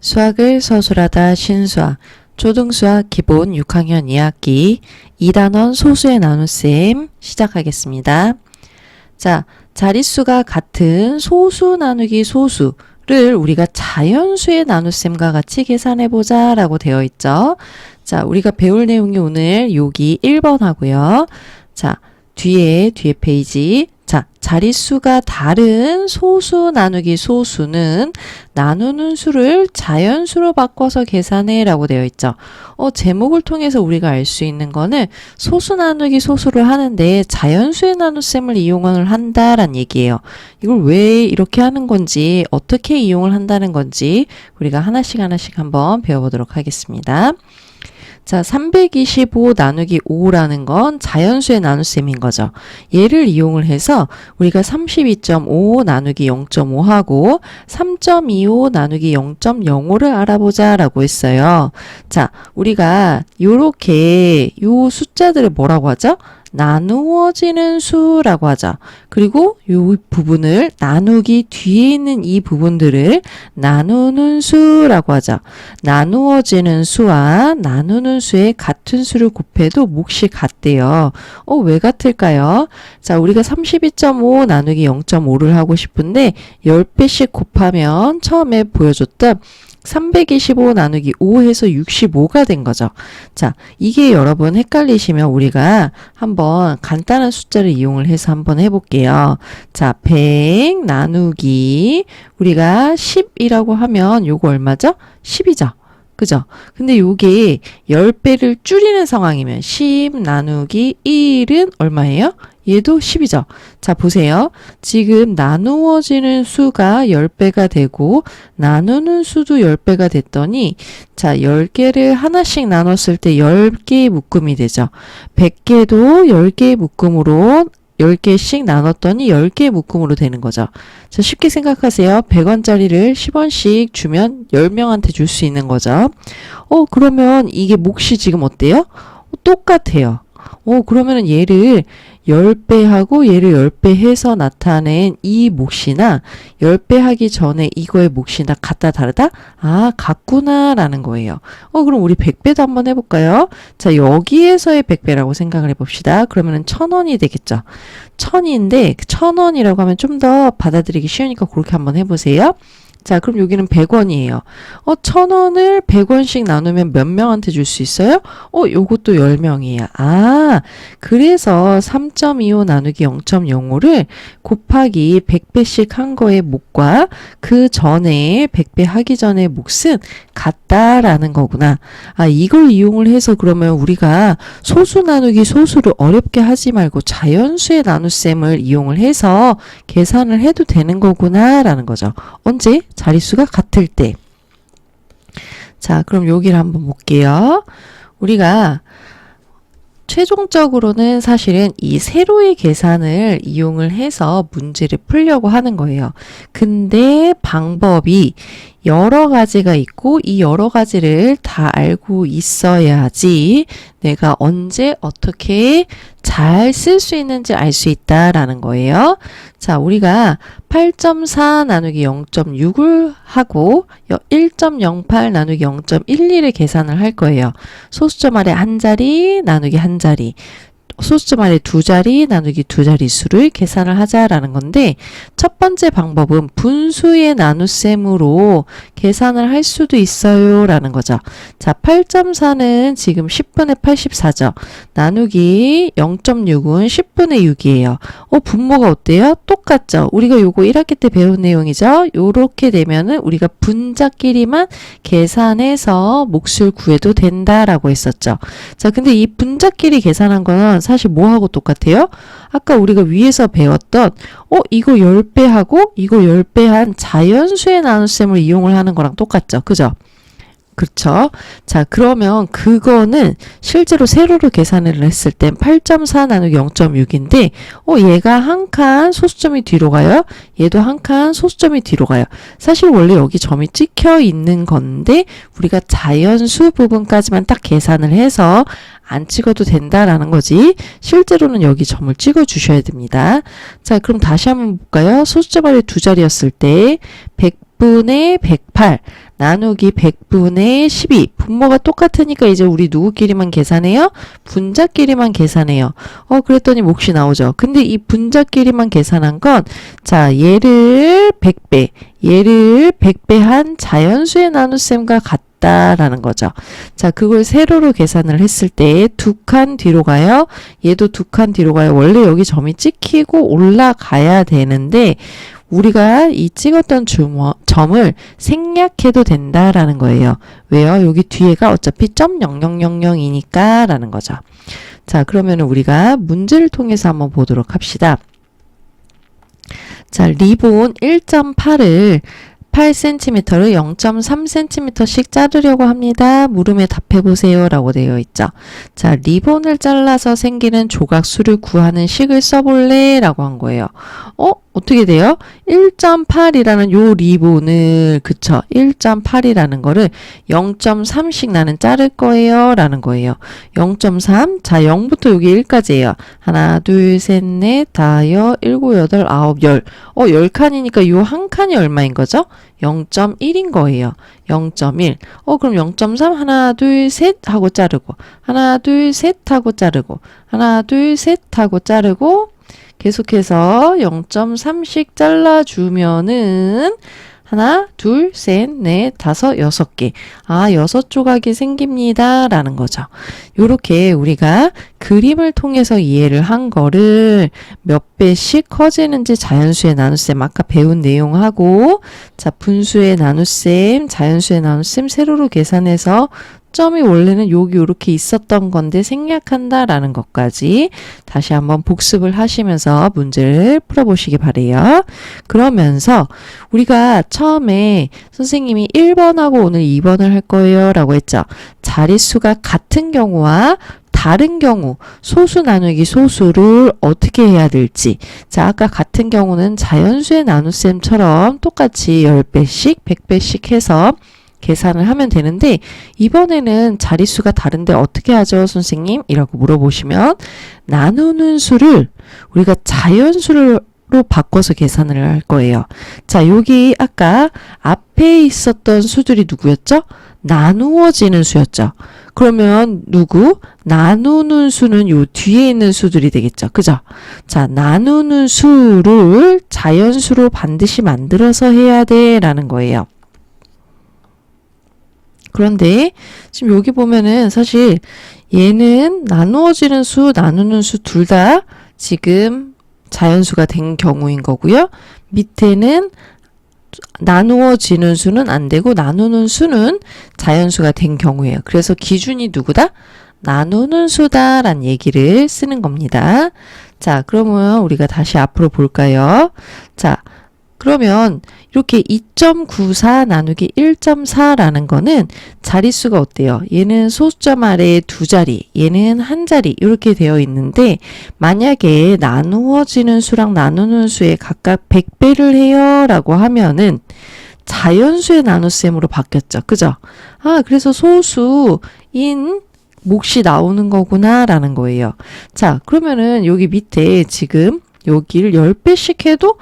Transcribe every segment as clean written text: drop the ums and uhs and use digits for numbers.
수학을 서술하다 신수학 초등수학 기본 6학년 2학기 2단원 소수의 나눗셈 시작하겠습니다. 자, 자릿수가 같은 소수 나누기 소수를 우리가 자연수의 나눗셈과 같이 계산해보자 라고 되어 있죠. 자, 우리가 배울 내용이 오늘 여기 1번 하고요. 자, 뒤에 페이지. 자, 자릿수가 다른 소수 나누기 소수는 나누는 수를 자연수로 바꿔서 계산해 라고 되어 있죠. 제목을 통해서 우리가 알 수 있는 거는 소수 나누기 소수를 하는데 자연수의 나눗셈을 이용을 한다란 얘기예요. 이걸 왜 이렇게 하는 건지, 어떻게 이용을 한다는 건지 우리가 하나씩 한번 배워보도록 하겠습니다. 자, 325 나누기 5라는 건 자연수의 나눗셈인 거죠. 얘를 이용을 해서 우리가 32.5 나누기 0.5 하고 3.25 나누기 0.05를 알아보자 라고 했어요. 자, 우리가 요렇게 요 숫자들을 뭐라고 하죠? 나누어지는 수라고 하죠. 그리고 이 부분을 나누기 뒤에 있는 이 부분들을 나누는 수라고 하죠. 나누어지는 수와 나누는 수의 같은 수를 곱해도 몫이 같대요. 왜 같을까요? 자, 우리가 32.5 나누기 0.5를 하고 싶은데 10배씩 곱하면 처음에 보여줬던 325 나누기 5 해서 65가 된 거죠. 자, 이게 여러분 헷갈리시면 우리가 한번 간단한 숫자를 이용을 해서 한번 해볼게요. 자, 100 나누기 우리가 10이라고 하면 요거 얼마죠? 10이죠. 그죠? 근데 요게 10배를 줄이는 상황이면 10 나누기 1은 얼마예요? 얘도 10이죠. 자, 보세요. 지금 나누어지는 수가 10배가 되고 나누는 수도 10배가 됐더니 자, 10개를 하나씩 나눴을 때 10개의 묶음이 되죠. 100개도 10개의 묶음으로 10개씩 나눴더니 10개의 묶음으로 되는 거죠. 자, 쉽게 생각하세요. 100원짜리를 10원씩 주면 10명한테 줄 수 있는 거죠. 그러면 이게 몫이 지금 어때요? 똑같아요. 그러면은 얘를 10배 하고 얘를 10배 해서 나타낸 이 몫이나 10배 하기 전에 이거의 몫이나 같다 다르다? 아, 같구나 라는 거예요. 그럼 우리 100배도 한번 해볼까요? 자, 여기에서의 100배라고 생각을 해봅시다. 그러면은 1000원이 되겠죠. 1000인데 1000원이라고 하면 좀 더 받아들이기 쉬우니까 그렇게 한번 해보세요. 자, 그럼 여기는 100원이에요. 1000원을 100원씩 나누면 몇 명한테 줄 수 있어요? 요것도 10명이에요. 아, 그래서 3.25 나누기 0.05를 곱하기 100배씩 한 거의 몫과 그 전에 100배 하기 전의 몫은 같다라는 거구나. 아, 이걸 이용을 해서 그러면 우리가 소수 나누기 소수를 어렵게 하지 말고 자연수의 나눗셈을 이용을 해서 계산을 해도 되는 거구나 라는 거죠. 언제? 자릿수가 같을 때. 자, 그럼 여기를 한번 볼게요. 우리가 최종적으로는 사실은 이 세로의 계산을 이용을 해서 문제를 풀려고 하는 거예요. 근데 방법이 여러 가지가 있고 이 여러 가지를 다 알고 있어야지 내가 언제 어떻게 잘 쓸 수 있는지 알 수 있다라는 거예요. 자, 우리가 8.4 나누기 0.6을 하고 1.08 나누기 0.12를 계산을 할 거예요. 소수점 아래 한 자리 나누기 한 자리. 소수점 아래 두 자리 나누기 두 자리 수를 계산을 하자라는 건데 첫 번째 방법은 분수의 나눗셈으로 계산을 할 수도 있어요 라는 거죠. 자, 8.4는 지금 10분의 84죠. 나누기 0.6은 10분의 6이에요. 분모가 어때요? 똑같죠. 우리가 요거 1학기 때 배운 내용이죠. 요렇게 되면은 우리가 분자끼리만 계산해서 몫을 구해도 된다라고 했었죠. 자, 근데 이 분자끼리 계산한 거는 사실 뭐하고 똑같아요? 아까 우리가 위에서 배웠던 이거 10배 하고 이거 10배 한 자연수의 나눗셈을 이용을 하는 거랑 똑같죠. 그죠? 그렇죠. 자, 그러면 그거는 실제로 세로로 계산을 했을 땐 8.4 나누기 0.6인데 얘가 한 칸 소수점이 뒤로 가요. 얘도 한 칸 소수점이 뒤로 가요. 사실 원래 여기 점이 찍혀 있는 건데 우리가 자연수 부분까지만 딱 계산을 해서 안 찍어도 된다라는 거지. 실제로는 여기 점을 찍어 주셔야 됩니다. 자, 그럼 다시 한번 볼까요? 소수점 아래 두 자리였을 때 100분의 108 나누기 100분의 12 분모가 똑같으니까 이제 우리 누구끼리만 계산해요? 분자끼리만 계산해요. 그랬더니 몫이 나오죠. 근데 이 분자끼리만 계산한 건 자, 얘를 100배 얘를 100배 한 자연수의 나눗셈과 같다라는 거죠. 자, 그걸 세로로 계산을 했을 때 두 칸 뒤로 가요. 얘도 두 칸 뒤로 가요. 원래 여기 점이 찍히고 올라가야 되는데 우리가 이 찍었던 점을 생략해도 된다라는 거예요. 왜요? 여기 뒤에가 어차피 .0000이니까 라는 거죠. 자, 그러면 우리가 문제를 통해서 한번 보도록 합시다. 자, 리본 1.8을 8cm를 0.3cm씩 자르려고 합니다. 물음에 답해보세요 라고 되어 있죠. 자, 리본을 잘라서 생기는 조각수를 구하는 식을 써볼래? 라고 한 거예요. 어떻게 돼요? 1.8이라는 요 리본을 그쵸? 1.8이라는 거를 0.3씩 나는 자를 거예요 라는 거예요. 0.3 자 0부터 여기 1까지예요. 하나 둘 셋 넷 다섯 일곱 여덟 아홉 열 10칸이니까 요 한 칸이 얼마인 거죠? 0.1인 거예요. 0.1 그럼 0.3 하나 둘 셋 하고 자르고 하나 둘 셋 하고 자르고 하나 둘 셋 하고 자르고 계속해서 0.3씩 잘라주면은 하나, 둘, 셋, 넷, 다섯, 6개. 6조각이 생깁니다. 라는 거죠. 요렇게 우리가 그림을 통해서 이해를 한 거를 몇 배씩 커지는지 자연수의 나눗셈 아까 배운 내용하고 자, 분수의 나눗셈, 자연수의 나눗셈 세로로 계산해서 점이 원래는 여기 이렇게 있었던 건데 생략한다라는 것까지 다시 한번 복습을 하시면서 문제를 풀어보시기 바래요. 그러면서 우리가 처음에 선생님이 1번하고 오늘 2번을 할 거예요 라고 했죠. 자릿수가 같은 경우와 다른 경우 소수 나누기 소수를 어떻게 해야 될지 자 아까 같은 경우는 자연수의 나눗셈처럼 똑같이 10배씩 100배씩 해서 계산을 하면 되는데 이번에는 자릿수가 다른데 어떻게 하죠 선생님? 이라고 물어보시면 나누는 수를 우리가 자연수로 바꿔서 계산을 할 거예요. 자 여기 아까 앞에 있었던 수들이 누구였죠? 나누어지는 수였죠. 그러면 누구? 나누는 수는 요 뒤에 있는 수들이 되겠죠. 그죠? 자 나누는 수를 자연수로 반드시 만들어서 해야 돼 라는 거예요. 그런데 지금 여기 보면은 사실 얘는 나누어지는 수, 나누는 수 둘 다 지금 자연수가 된 경우인 거고요. 밑에는 나누어지는 수는 안 되고 나누는 수는 자연수가 된 경우예요. 그래서 기준이 누구다? 나누는 수다라는 얘기를 쓰는 겁니다. 자, 그러면 우리가 다시 앞으로 볼까요? 자, 그러면 이렇게 2.94 나누기 1.4라는 거는 자릿수가 어때요? 얘는 소수점 아래에 두 자리, 얘는 한 자리 이렇게 되어 있는데 만약에 나누어지는 수랑 나누는 수에 각각 100배를 해요 라고 하면은 자연수의 나눗셈으로 바뀌었죠. 그죠? 그래서 소수인 몫이 나오는 거구나 라는 거예요. 자, 그러면은 여기 밑에 지금 여기를 10배씩 해도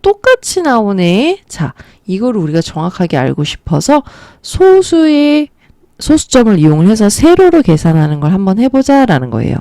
똑같이 나오네. 자, 이거를 우리가 정확하게 알고 싶어서 소수점을 이용을 해서 세로로 계산하는 걸 한번 해보자 라는 거예요.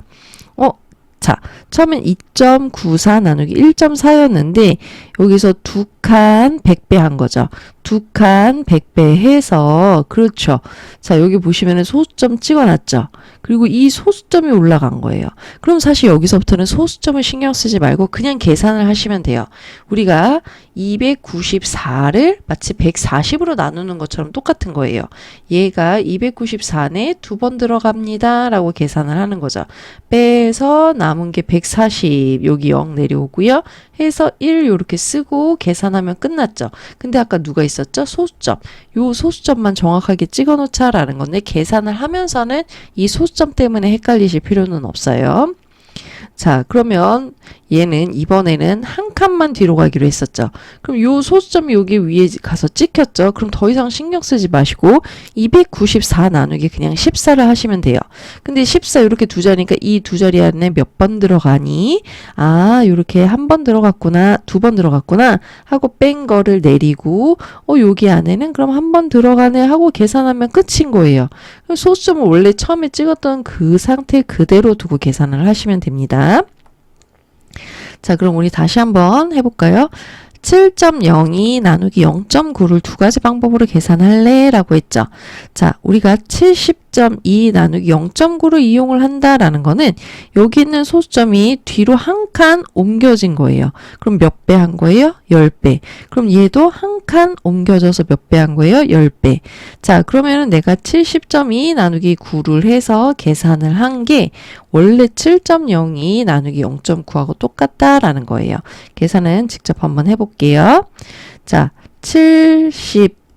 자, 처음엔 2.94 나누기 1.4였는데 여기서 두 칸 100배 한 거죠. 두 칸 100배 해서 그렇죠. 자, 여기 보시면은 소수점 찍어놨죠. 그리고 이 소수점이 올라간 거예요. 그럼 사실 여기서부터는 소수점을 신경 쓰지 말고 그냥 계산을 하시면 돼요. 우리가 294를 마치 140으로 나누는 것처럼 똑같은 거예요. 얘가 294에 두 번 들어갑니다. 라고 계산을 하는 거죠. 빼서 남은 게 140 여기 0 내려오고요. 해서 1 이렇게 쓰고 계산하면 끝났죠. 근데 아까 누가 있었죠? 소수점. 요 소수점만 정확하게 찍어 놓자라는 건데 계산을 하면서는 이 소수점 때문에 헷갈리실 필요는 없어요. 자, 그러면 얘는 이번에는 한 칸만 뒤로 가기로 했었죠. 그럼 요 소수점이 여기 위에 가서 찍혔죠. 그럼 더 이상 신경 쓰지 마시고 294 나누기 그냥 14를 하시면 돼요. 근데 14 이렇게 두 자리니까 이 두 자리 안에 몇 번 들어가니? 아, 이렇게 한 번 들어갔구나, 두 번 들어갔구나 하고 뺀 거를 내리고 여기 안에는 그럼 한 번 들어가네 하고 계산하면 끝인 거예요. 소수점을 원래 처음에 찍었던 그 상태 그대로 두고 계산을 하시면 됩니다. 자, 그럼 우리 다시 한번 해볼까요? 7.02 나누기 0.9를 두 가지 방법으로 계산할래? 라고 했죠. 자, 우리가 70.2 나누기 0.9를 이용을 한다라는 거는 여기 있는 소수점이 뒤로 한 칸 옮겨진 거예요. 그럼 몇 배 한 거예요? 10배. 그럼 얘도 한 칸 옮겨져서 몇 배 한 거예요? 10배. 자, 그러면은 내가 70.2 나누기 9를 해서 계산을 한 게 원래 7.02 나누기 0.9하고 똑같다라는 거예요. 계산은 직접 한번 해볼게요. 자,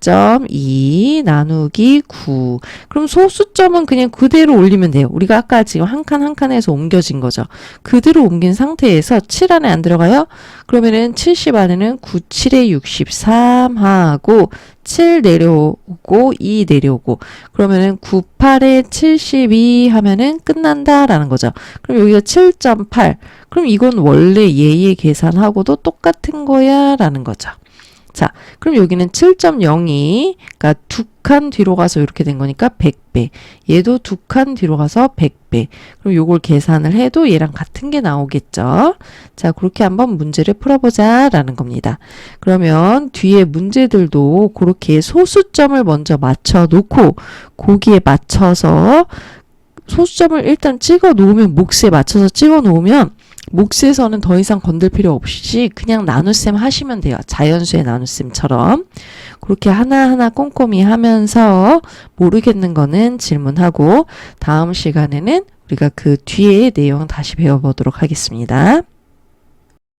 70.2 나누기 9. 그럼 소수점은 그냥 그대로 올리면 돼요. 우리가 아까 지금 한 칸 한 칸에서 옮겨진 거죠. 그대로 옮긴 상태에서 7 안에 안 들어가요? 그러면은 70 안에는 9, 7에 63 하고 7 내려오고 2 내려오고 그러면은 9, 8에 72 하면은 끝난다라는 거죠. 그럼 여기가 7.8. 그럼 이건 원래 얘의 계산하고도 똑같은 거야 라는 거죠. 자, 그럼 여기는 7.02, 그러니까 두 칸 뒤로 가서 이렇게 된 거니까 100배. 얘도 두 칸 뒤로 가서 100배. 그럼 요걸 계산을 해도 얘랑 같은 게 나오겠죠. 자, 그렇게 한번 문제를 풀어보자 라는 겁니다. 그러면 뒤에 문제들도 그렇게 소수점을 먼저 맞춰 놓고 거기에 맞춰서 소수점을 일단 찍어 놓으면 몫에 맞춰서 찍어 놓으면 몫에서는 더 이상 건들 필요 없이 그냥 나눗셈 하시면 돼요. 자연수의 나눗셈처럼. 그렇게 하나하나 꼼꼼히 하면서 모르겠는 거는 질문하고 다음 시간에는 우리가 그 뒤에 내용 다시 배워보도록 하겠습니다.